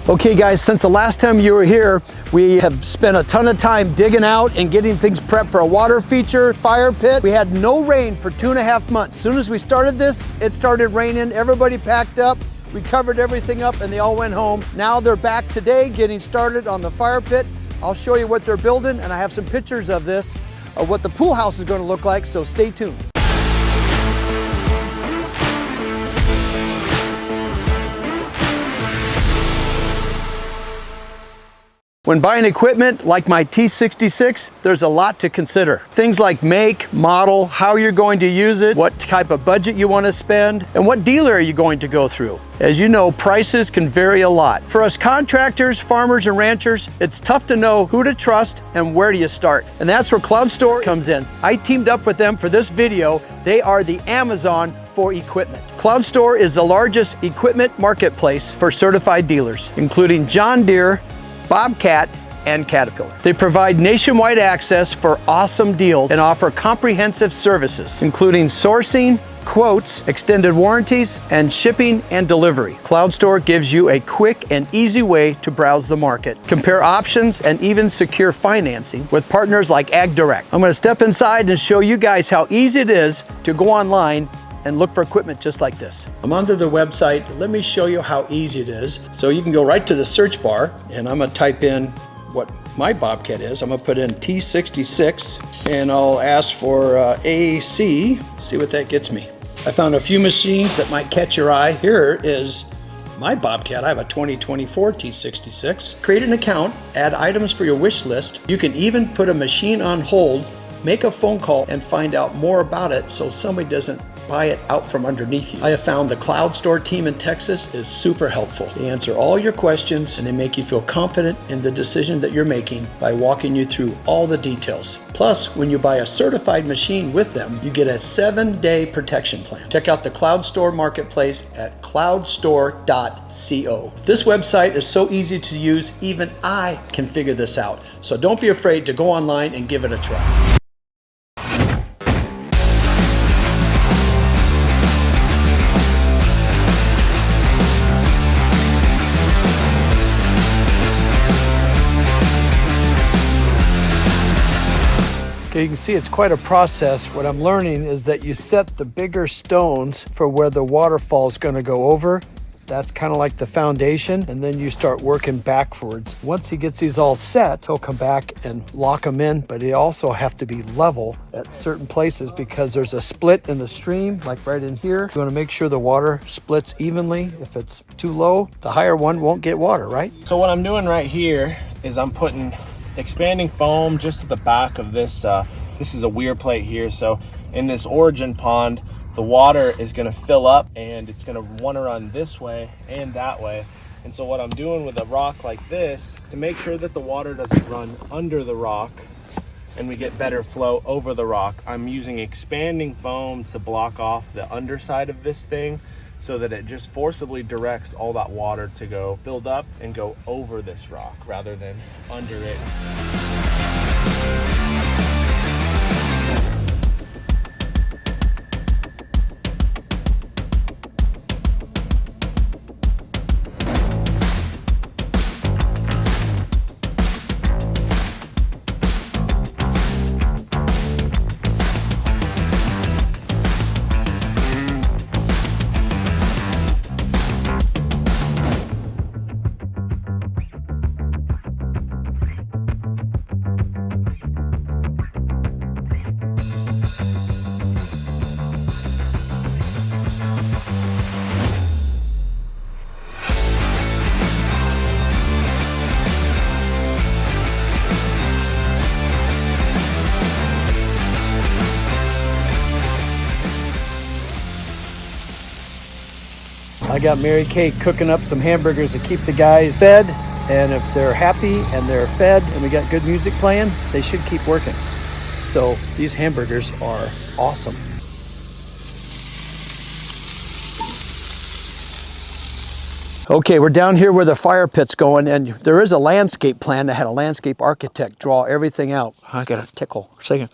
Okay guys, since the last time you were here, we have spent a ton of time digging out and getting things prepped for a water feature, fire pit. We had no rain for 2.5 months. As soon as we started this, it started raining. Everybody packed up. We covered everything up and they all went home. Now they're back today getting started on the fire pit. I'll show you what they're building, and I have some pictures of this, of what the pool house is going to look like, so stay tuned. When buying equipment like my T66, there's a lot to consider. Things like make, model, how you're going to use it, what type of budget you want to spend, and what dealer are you going to go through. As you know, prices can vary a lot. For us contractors, farmers, and ranchers, it's tough to know who to trust and where do you start. And that's where Cloud Store comes in. I teamed up with them for this video. They are the Amazon for equipment. Cloud Store is the largest equipment marketplace for certified dealers, including John Deere, Bobcat, and Caterpillar. They provide nationwide access for awesome deals and offer comprehensive services, including sourcing, quotes, extended warranties, and shipping and delivery. Cloud Store gives you a quick and easy way to browse the market, compare options, and even secure financing with partners like AgDirect. I'm going to step inside and show you guys how easy it is to go online and look for equipment just like this. I'm onto the website. Let me show you how easy it is. So you can go right to the search bar, and I'm gonna type in what my Bobcat is. I'm gonna put in T66, and I'll ask for AC, see what that gets me. I found a few machines that might catch your eye. Here is my Bobcat. I have a 2024 T66. Create an account, add items for your wish list. You can even put a machine on hold, make a phone call, and find out more about it so somebody doesn't buy it out from underneath you. I have found the Cloud Store team in Texas is super helpful. They answer all your questions and they make you feel confident in the decision that you're making by walking you through all the details. Plus, when you buy a certified machine with them, you get a 7-day protection plan. Check out the Cloud Store marketplace at cloudstore.co. This website is so easy to use, even I can figure this out. So don't be afraid to go online and give it a try. Okay, you can see it's quite a process. What I'm learning is that you set the bigger stones for where the waterfall is going to go over. That's kind of like the foundation, and then you start working backwards. Once he gets these all set, he'll come back and lock them in, but they also have to be level at certain places because there's a split in the stream, like right in here. You want to make sure the water splits evenly. If it's too low, the higher one won't get water, right? So what I'm doing right here is I'm putting expanding foam just at the back of this. This is a weir plate here. So in this origin pond, the water is going to fill up and it's going to want to run this way and that way. And so what I'm doing with a rock like this, to make sure that the water doesn't run under the rock and we get better flow over the rock, I'm using expanding foam to block off the underside of this thing so that it just forcibly directs all that water to go build up and go over this rock rather than under it. I got Mary Kay cooking up some hamburgers to keep the guys fed, and if they're happy and they're fed and we got good music playing, they should keep working. So these hamburgers are awesome. Okay, we're down here where the fire pit's going, and there is a landscape plan. I had a landscape architect draw everything out. I got a tickle. Second.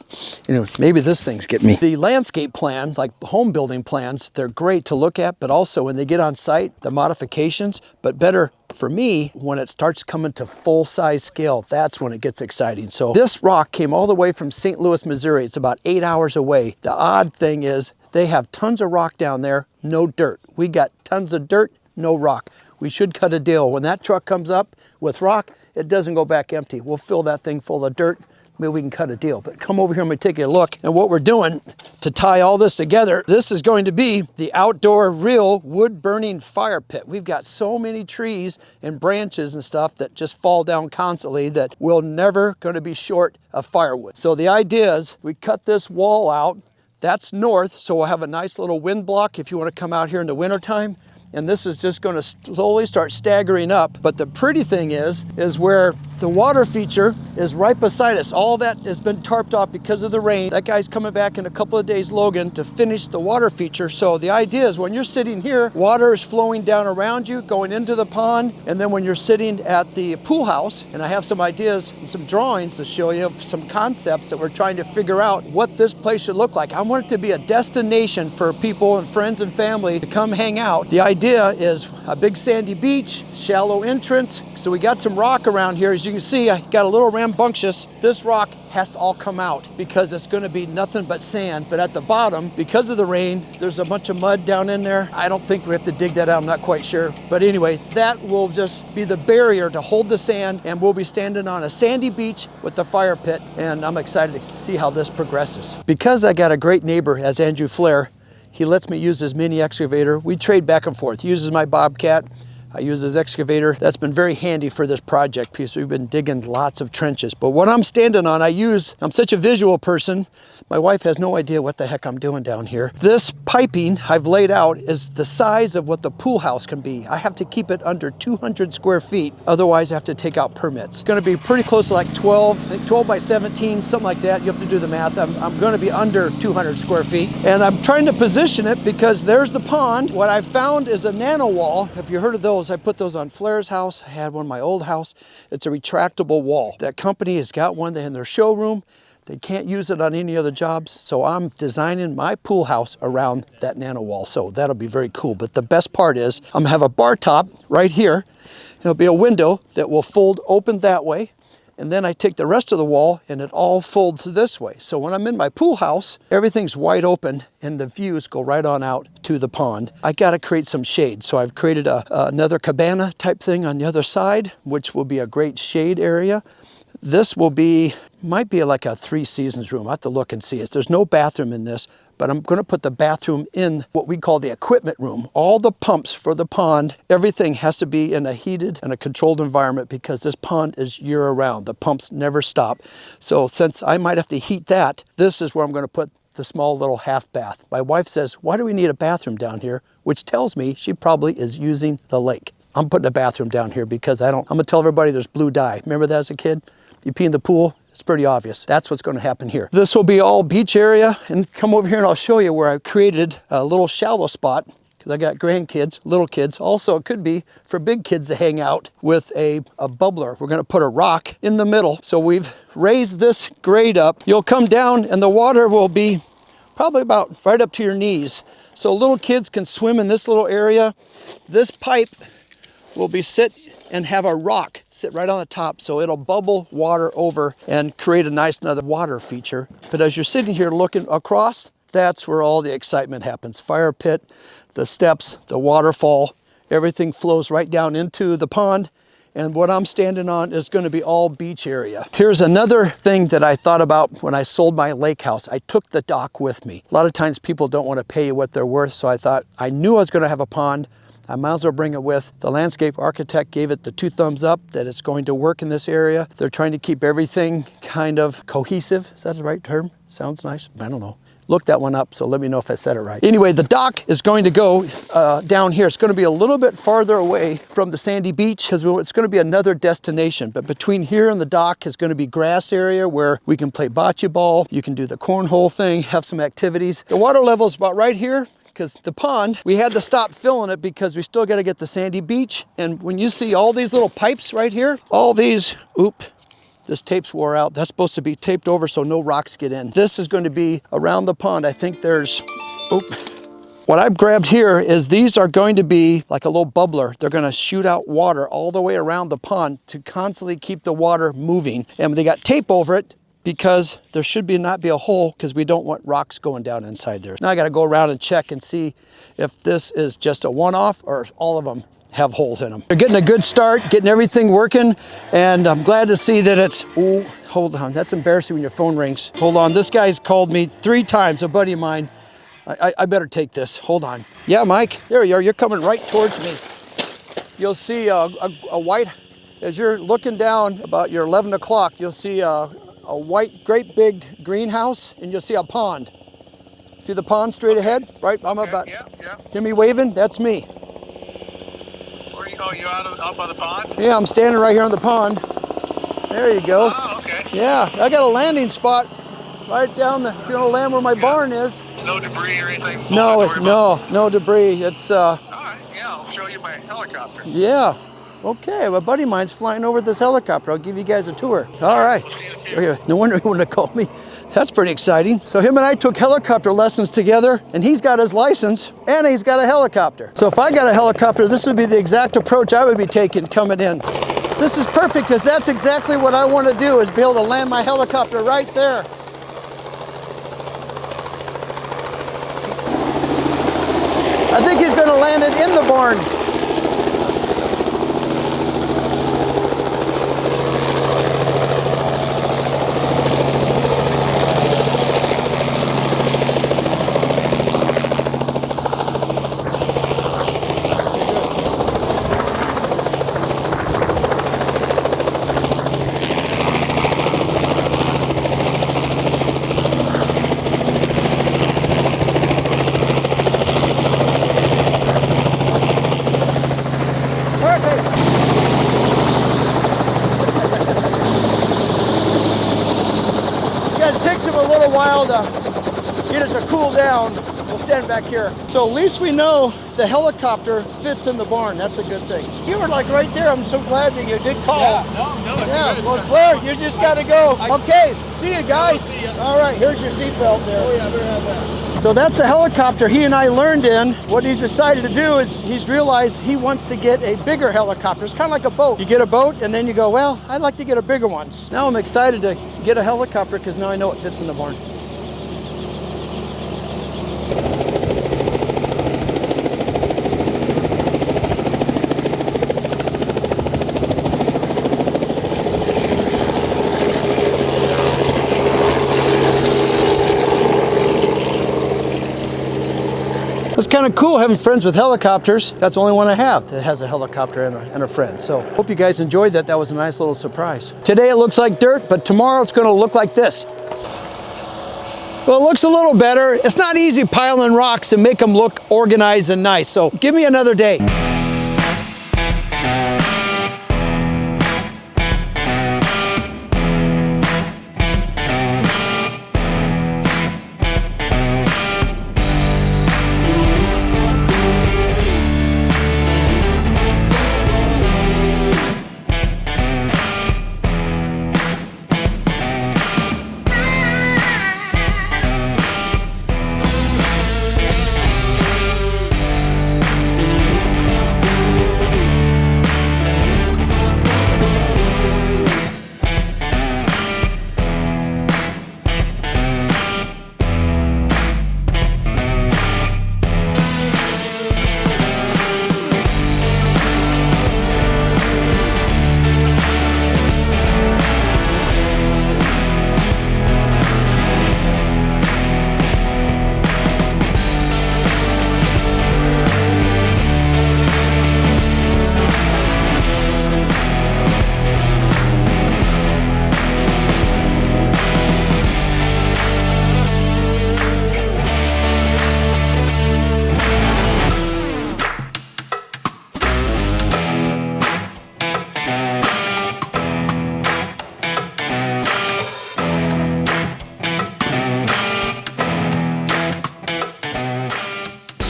Anyway, maybe this thing's getting me. The landscape plan, like home building plans, they're great to look at, but also when they get on site, the modifications, but better for me, when it starts coming to full-size scale, that's when it gets exciting. So this rock came all the way from St. Louis, Missouri. It's about 8 hours away. The odd thing is they have tons of rock down there, no dirt. We got tons of dirt, no rock. We should cut a deal. When that truck comes up with rock, it doesn't go back empty. We'll fill that thing full of dirt. Maybe we can cut a deal. But come over here and we take a look. And what we're doing to tie all this together, this is going to be the outdoor real wood burning fire pit. We've got so many trees and branches and stuff that just fall down constantly that we're never going to be short of firewood. So the idea is we cut this wall out. That's north, so we'll have a nice little wind block if you want to come out here in the wintertime. And this is just going to slowly start staggering up. But the pretty thing is where the water feature is right beside us. All that has been tarped off because of the rain. That guy's coming back in a couple of days, Logan, to finish the water feature. So the idea is when you're sitting here, water is flowing down around you, going into the pond. And then when you're sitting at the pool house, and I have some ideas and some drawings to show you of some concepts that we're trying to figure out what this place should look like. I want it to be a destination for people and friends and family to come hang out. The idea is a big sandy beach, shallow entrance. So we got some rock around here. As you can see, I got a little rambunctious. This rock has to all come out because it's going to be nothing but sand. But at the bottom, because of the rain, there's a bunch of mud down in there. I don't think we have to dig that out. I'm not quite sure. But anyway, that will just be the barrier to hold the sand, and we'll be standing on a sandy beach with the fire pit. And I'm excited to see how this progresses. Because I got a great neighbor as Andrew Flair, he lets me use his mini excavator. We trade back and forth. He uses my Bobcat. I use his excavator. That's been very handy for this project because we've been digging lots of trenches. But what I'm standing on, I'm such a visual person. My wife has no idea what the heck I'm doing down here. This piping I've laid out is the size of what the pool house can be. I have to keep it under 200 square feet. Otherwise, I have to take out permits. It's going to be pretty close to like 12 by 17, something like that. You have to do the math. I'm going to be under 200 square feet. And I'm trying to position it because there's the pond. What I found is a nano wall. Have you heard of those? I put those on Flair's house. I had one in my old house. It's a retractable wall. That company has got one in their showroom. They can't use it on any other jobs, so I'm designing my pool house around that nano wall, so that'll be very cool. But the best part is I'm gonna have a bar top right here. There'll be a window that will fold open that way, and then I take the rest of the wall and it all folds this way. So when I'm in my pool house, everything's wide open and the views go right on out to the pond. I gotta create some shade, so I've created another cabana type thing on the other side, which will be a great shade area. This might be like a 3 seasons room. I have to look and see it. There's no bathroom in this, but I'm gonna put the bathroom in what we call the equipment room. All the pumps for the pond, everything has to be in a heated and a controlled environment because this pond is year round. The pumps never stop. So since I might have to heat that, this is where I'm gonna put the small little half bath. My wife says, why do we need a bathroom down here? Which tells me she probably is using the lake. I'm putting a bathroom down here because I'm gonna tell everybody there's blue dye. Remember that as a kid? You pee in the pool, it's pretty obvious. That's what's gonna happen here. This will be all beach area, and come over here and I'll show you where I created a little shallow spot because I got grandkids, little kids. Also, it could be for big kids to hang out with a bubbler. We're gonna put a rock in the middle. So we've raised this grade up. You'll come down and the water will be probably about right up to your knees. So little kids can swim in this little area. This pipe will be sit and have a rock sit right on the top, so it'll bubble water over and create a nice another water feature. But as you're sitting here looking across, that's where all the excitement happens. Fire pit, the steps, the waterfall, everything flows right down into the pond. And what I'm standing on is going to be all beach area. Here's another thing that I thought about when I sold my lake house. I took the dock with me. A lot of times people don't want to pay you what they're worth, so I thought I knew I was going to have a pond. I might as well bring it with. The landscape architect gave it the 2 thumbs up that it's going to work in this area. They're trying to keep everything kind of cohesive. Is that the right term? Sounds nice. I don't know. Look that one up, so let me know if I said it right. Anyway, the dock is going to go down here. It's going to be a little bit farther away from the sandy beach because it's going to be another destination. But between here and the dock is going to be grass area where we can play bocce ball. You can do the cornhole thing, have some activities. The water level is about right here. because the pond, we had to stop filling it because we still got to get the sandy beach. And when you see all these little pipes right here, all these, this tape's wore out. That's supposed to be taped over so no rocks get in. This is going to be around the pond. I think there's, what I've grabbed here is these are going to be like a little bubbler. They're going to shoot out water all the way around the pond to constantly keep the water moving. And they got tape over it because there should not be a hole because we don't want rocks going down inside there. Now I got to go around and check and see if this is just a one-off or if all of them have holes in them. They're getting a good start, getting everything working, and I'm glad to see that it's, hold on, that's embarrassing when your phone rings. Hold on, this guy's called me 3 times, a buddy of mine. I better take this, hold on. Yeah, Mike, there you are, you're coming right towards me. You'll see a white, as you're looking down about your 11 o'clock, you'll see a white, great big greenhouse, and you'll see a pond. See the pond straight ahead? Right, I'm about, yeah. Hear me waving? That's me. Oh, you out by the pond? Yeah, I'm standing right here on the pond. There you go. Oh, okay. Yeah, I got a landing spot right down the, if you want to land where my barn is. No debris or anything? No debris. It's, All right, yeah, I'll show you my helicopter. yeah. Okay, a buddy of mine's flying over this helicopter. I'll give you guys a tour. All right. We'll see you in a few. Okay, no wonder he wouldn't have called me. That's pretty exciting. So him and I took helicopter lessons together, and he's got his license, and he's got a helicopter. So if I got a helicopter, this would be the exact approach I would be taking coming in. This is perfect because that's exactly what I want to do, is be able to land my helicopter right there. I think he's going to land it in the barn. It takes him a little while to get it to cool down. We'll stand back here. So at least we know the helicopter fits in the barn. That's a good thing. You were like right there. I'm so glad that you did call. Yeah, Well, Blair, you just got to go. Okay, see you guys. see ya. All right, here's your seatbelt there. Oh, yeah, I better have that. So that's the helicopter he and I learned in. What he's decided to do is he's realized he wants to get a bigger helicopter. It's kind of like a boat. You get a boat and then you go, well, I'd like to get a bigger one. Now I'm excited to get a helicopter because now I know it fits in the barn. It's kind of cool having friends with helicopters. That's the only one I have that has a helicopter and a friend. So hope you guys enjoyed that. That was a nice little surprise. Today it looks like dirt, but tomorrow it's going to look like this. Well, it looks a little better. It's not easy piling rocks and make them look organized and nice. So give me another day.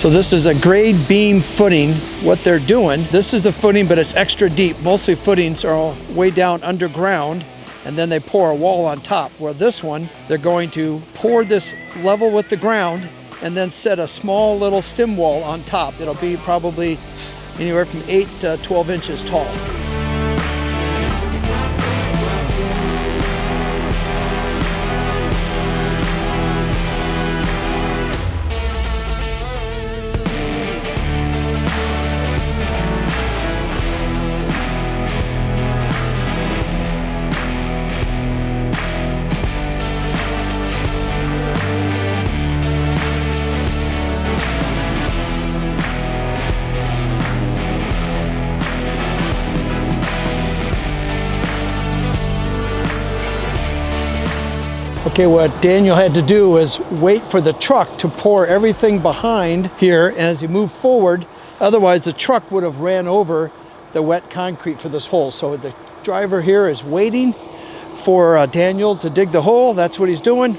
So this is a grade beam footing. What they're doing, this is the footing, but it's extra deep. Mostly footings are all way down underground, and then they pour a wall on top. Where this one, they're going to pour this level with the ground and then set a small little stem wall on top. It'll be probably anywhere from 8 to 12 inches tall. Okay, what Daniel had to do was wait for the truck to pour everything behind here, and as he moved forward, otherwise the truck would have ran over the wet concrete for this hole. So the driver here is waiting for Daniel to dig the hole. That's what he's doing.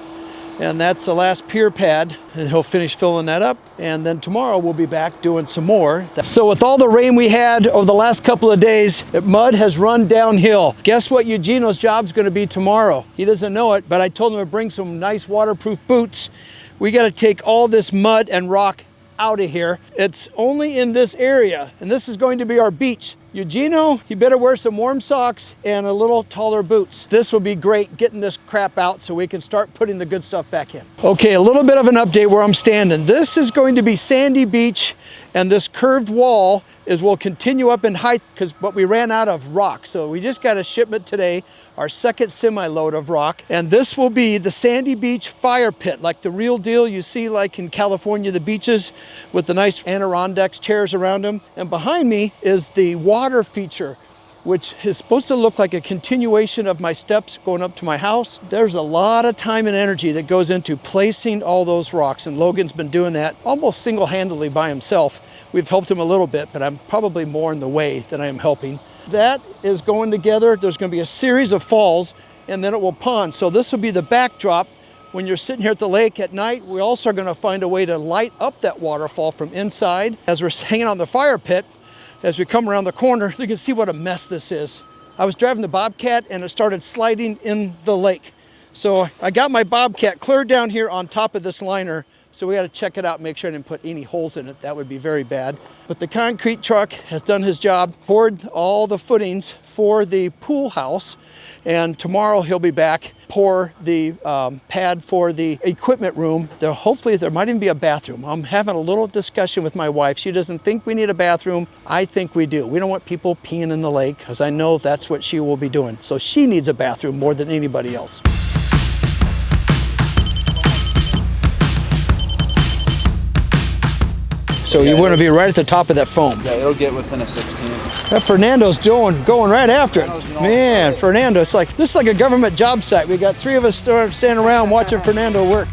And that's the last pier pad, and he'll finish filling that up. And then tomorrow we'll be back doing some more. So with all the rain we had over the last couple of days, mud has run downhill. Guess what Eugenio's job's gonna be tomorrow? He doesn't know it, but I told him to bring some nice waterproof boots. We gotta take all this mud and rock out of here. It's only in this area, and this is going to be our beach. Eugenio, you better wear some warm socks and a little taller boots. This will be great getting this crap out so we can start putting the good stuff back in. Okay, a little bit of an update where I'm standing. This is going to be sandy beach, and this curved wall will continue up in height but we ran out of rock. So we just got a shipment today, our second semi-load of rock. And this will be the sandy beach fire pit, like the real deal you see like in California, the beaches with the nice Adirondacks chairs around them. And behind me is the water feature, which is supposed to look like a continuation of my steps going up to my house. There's a lot of time and energy that goes into placing all those rocks, and Logan's been doing that almost single-handedly by himself. We've helped him a little bit, but I'm probably more in the way than I am helping. That is going together. There's going to be a series of falls, and then it will pond. So this will be the backdrop when you're sitting here at the lake at night. We also are going to find a way to light up that waterfall from inside. As we're hanging on the fire pit, as we come around the corner, you can see what a mess this is. I was driving the Bobcat and it started sliding in the lake. So I got my Bobcat clear down here on top of this liner. So we got to check it out, make sure I didn't put any holes in it. That would be very bad. But the concrete truck has done his job, poured all the footings for the pool house. And tomorrow he'll be back, pour the pad for the equipment room. Hopefully there might even be a bathroom. I'm having a little discussion with my wife. She doesn't think we need a bathroom. I think we do. We don't want people peeing in the lake, because I know that's what she will be doing. So she needs a bathroom more than anybody else. So you want to be right at the top of that foam. Yeah, it'll get within a 16. That Fernando's going right after it. Man, Fernando, this is like a government job site. We got 3 of us standing around watching Fernando work.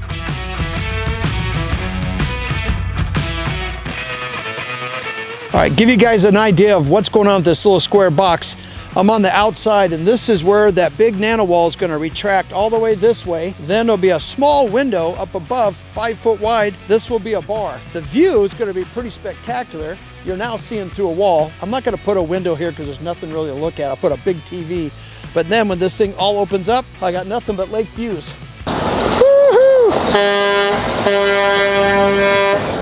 All right, give you guys an idea of what's going on with this little square box. I'm on the outside, and this is where that big nano wall is going to retract all the way this way. Then there'll be a small window up above, 5 foot wide. This will be a bar. The view is going to be pretty spectacular. You're now seeing through a wall. I'm not going to put a window here because there's nothing really to look at. I'll put a big TV. But then when this thing all opens up, I got nothing but lake views. Woo-hoo!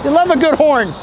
You love a good horn.